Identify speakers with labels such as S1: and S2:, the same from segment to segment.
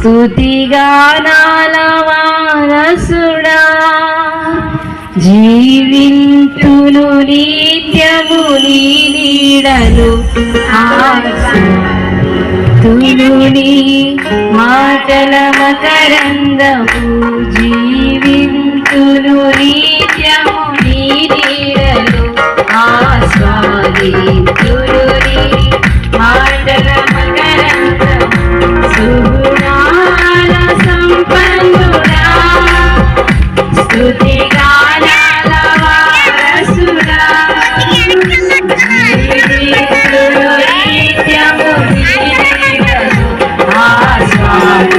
S1: స్తుతిగానాల వారసుడా జీవింతును నిత్యము నీ నీడలు తులుని మాటల మకరందము జీవింతును నిత్యము నీ నీడలు ఆస్వాదితులుని మాటల మకరందము సుగుణాల సంపన్నుడా స్తుతిగానాల వారసుడా జీవింతును నిత్యము నీ నీడలు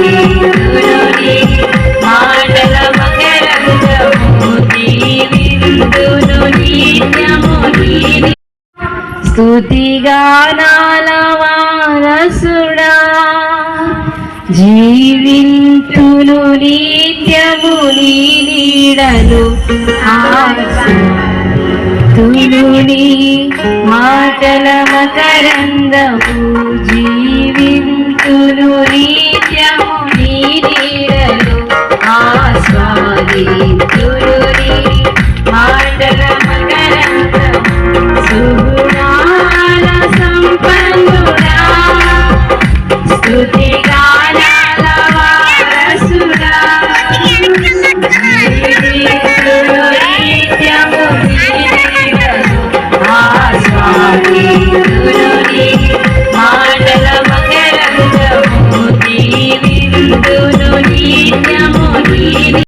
S1: ఆస్వాదితులుని మాటల మకరందము జీవింతును నిత్యము నీ స్తుతిగానాల వారసుడా జీవింతును నిత్యము నీ నీడలు తులుని మాటల మకరందము